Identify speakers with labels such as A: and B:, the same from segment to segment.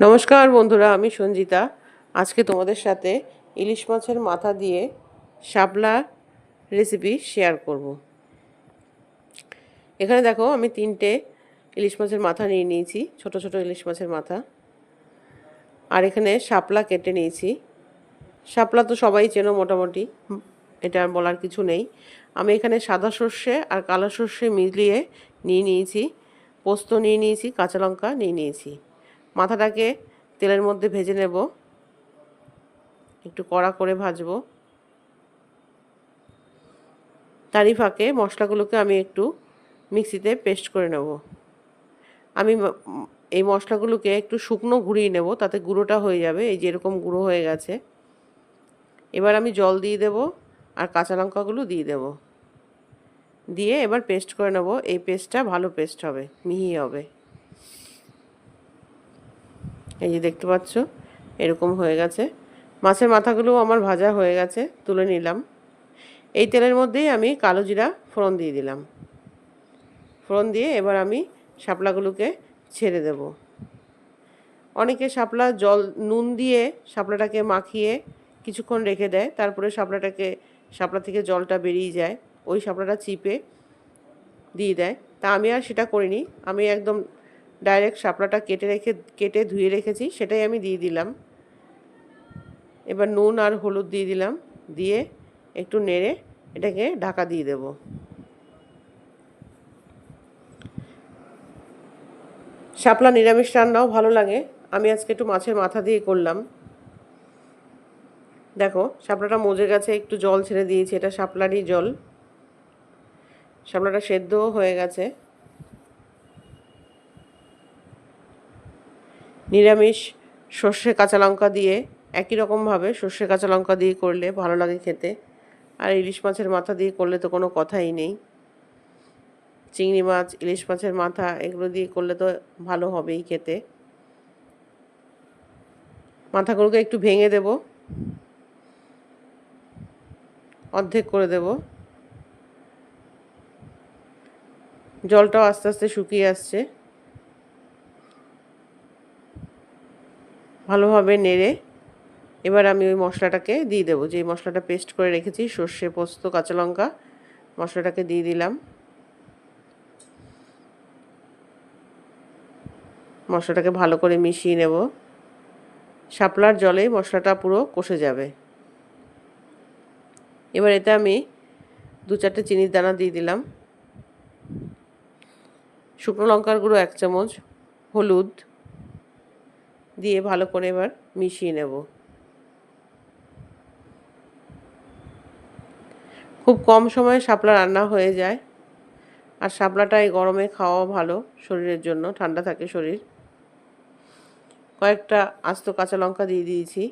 A: নমস্কার বন্ধুরা, আমি সঞ্জিতা। আজকে তোমাদের সাথে ইলিশ মাছের মাথা দিয়ে শাপলা রেসিপি শেয়ার করব। এখানে দেখো, আমি 3টে ইলিশ মাছের মাথা নিয়ে নিয়েছি, ছোট ছোট ইলিশ মাছের মাথা। আর এখানে শাপলা কেটে নিয়েছি। শাপলা তো সবাই চেনো মোটামুটি, এটা আর বলার কিছু নেই। আমি এখানে সাদা সর্ষে আর কালো সর্ষে মিলিয়ে নিয়ে নিয়েছি, পোস্ত নিয়ে নিয়েছি, কাঁচা লঙ্কা নিয়ে নিয়েছি। মাথাটাকে তেলের মধ্যে ভেজে নেব, একটু কড়া করে ভাজবো। তারই ফাঁকে মশলাগুলোকে আমি একটু মিক্সিতে পেস্ট করে নেব। আমি এই মশলাগুলোকে একটু শুকনো ঘুরিয়ে নেব, তাতে গুঁড়োটা হয়ে যাবে। এই যে এরকম গুঁড়ো হয়ে গেছে। এবার আমি জল দিয়ে দেব আর কাঁচা লঙ্কাগুলো দিয়ে দেব, দিয়ে এবার পেস্ট করে নেব। এই পেস্টটা ভালো পেস্ট হবে, মিহি হবে। এই যে দেখতে পাচ্ছ, এরকম হয়ে গেছে। মাছের মাথাগুলো আমার ভাজা হয়ে গেছে, তুলে নিলাম। এই তেলের মধ্যেই আমি কালো জিরা ফোড়ন দিয়ে দিলাম। ফোড়ন দিয়ে এবার আমি শাপলাগুলোকে ছেড়ে দেব। অনেকে শাপলা নুন দিয়ে শাপলাটাকে মাখিয়ে কিছুক্ষণ রেখে দেয়, তারপরে শাপলা থেকে জলটা বেরিয়ে যায়, ওই শাপলাটা চিপে দিয়ে দেয়। তা আমি আর সেটা করিনি। আমি একদম ডাইরেক্ট শাপলাটা কেটে ধুয়ে রেখেছি, সেটাই আমি দিয়ে দিলাম। এবার নুন আর হলুদ দিয়ে দিলাম, দিয়ে একটু নেড়ে এটাকে ঢাকা দিয়ে দেব। শাপলা নিরামিষ রান্নাও ভালো লাগে। আমি আজকে একটু মাছের মাথা দিয়ে করলাম। দেখো, শাপলাটা মজে গেছে, একটু জল ছেড়ে দিয়েছি, এটা শাপলারই জল। শাপলাটা সেদ্ধও হয়ে গেছে। নিরামিষ সর্ষে কাঁচা লঙ্কা দিয়ে একই রকমভাবে সর্ষে কাঁচা লঙ্কা দিয়ে করলে ভালো লাগে খেতে। আর ইলিশ মাছের মাথা দিয়ে করলে তো কোনো কথাই নেই। চিংড়ি মাছ, ইলিশ মাছের মাথা এগুলো দিয়ে করলে তো ভালো হবেই খেতে। মাথাগুলোকে একটু ভেঙে দেব, অর্ধেক করে দেব। জলটাও আস্তে আস্তে শুকিয়ে আসছে। ভালোভাবে নেড়ে এবার আমি ওই মশলাটাকে দিয়ে দেবো, যে মশলাটা পেস্ট করে রেখেছি, সর্ষে, পোস্ত, কাঁচা লঙ্কা, মশলাটাকে দিয়ে দিলাম। মশলাটাকে ভালো করে মিশিয়ে নেব। শাপলার জলে মশলাটা পুরো কষে যাবে। এবার এতে আমি 2-4টে চিনির দানা দিয়ে দিলাম, শুকনো লঙ্কার গুঁড়ো 1 চামচ, হলুদ দিয়ে ভালো করে এবার মিশিয়ে নেব। খুব কম সময়ে শাপলা রান্না হয়ে যায়। আর শাপলাটা এই গরমে খাওয়া ভালো শরীরের জন্য, ঠান্ডা থাকে শরীর। কয়েকটা আস্ত কাঁচা লঙ্কা দিয়ে দিয়েছি।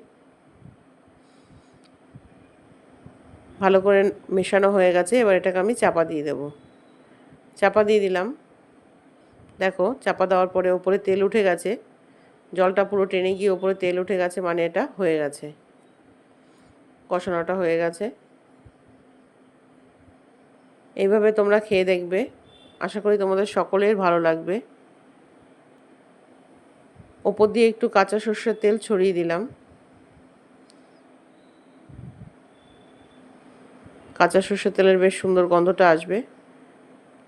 A: ভালো করে মেশানো হয়ে গেছে। এবার এটাকে আমি চাপা দিয়ে দেব। চাপা দিয়ে দিলাম। দেখো, চাপা দেওয়ার পরে ওপরে তেল উঠে গেছে, জলটা পুরো টেনে গিয়ে ওপরে তেল উঠে গেছে, মানে এটা হয়ে গেছে, কষানোটা হয়ে গেছে। এইভাবে তোমরা খেয়ে দেখবে, আশা করি তোমাদের সকলের ভালো লাগবে। ওপর দিয়ে একটু কাঁচা সর্ষের তেল ছড়িয়ে দিলাম। কাঁচা সর্ষের তেলের বেশ সুন্দর গন্ধটা আসবে।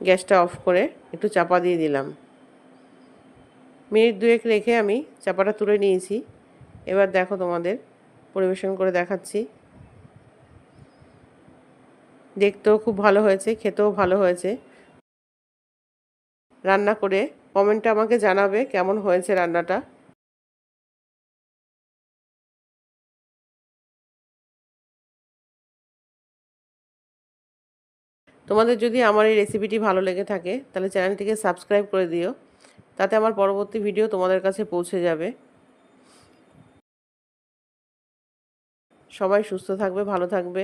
A: গ্যাসটা অফ করে একটু চাপা দিয়ে দিলাম। মিনিট 2 রেখে আমি চাপাটা তুলে নিয়েছি। এবার দেখো, তোমাদের পরিবেশন করে দেখাচ্ছি। দেখতেও খুব ভালো হয়েছে, খেতেও ভালো হয়েছে। রান্না করে কমেন্টে আমাকে জানাবে কেমন হয়েছে রান্নাটা। তোমাদের যদি আমার এই রেসিপিটি ভালো লেগে থাকে, তাহলে চ্যানেলটিকে সাবস্ক্রাইব করে দিও, তাতে আমার পরবর্তী ভিডিও তোমাদের কাছে পৌঁছে যাবে। সবাই সুস্থ থাকবে, ভালো থাকবে।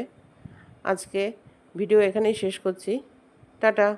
A: আজকে ভিডিও এখানেই শেষ করছি। টাটা।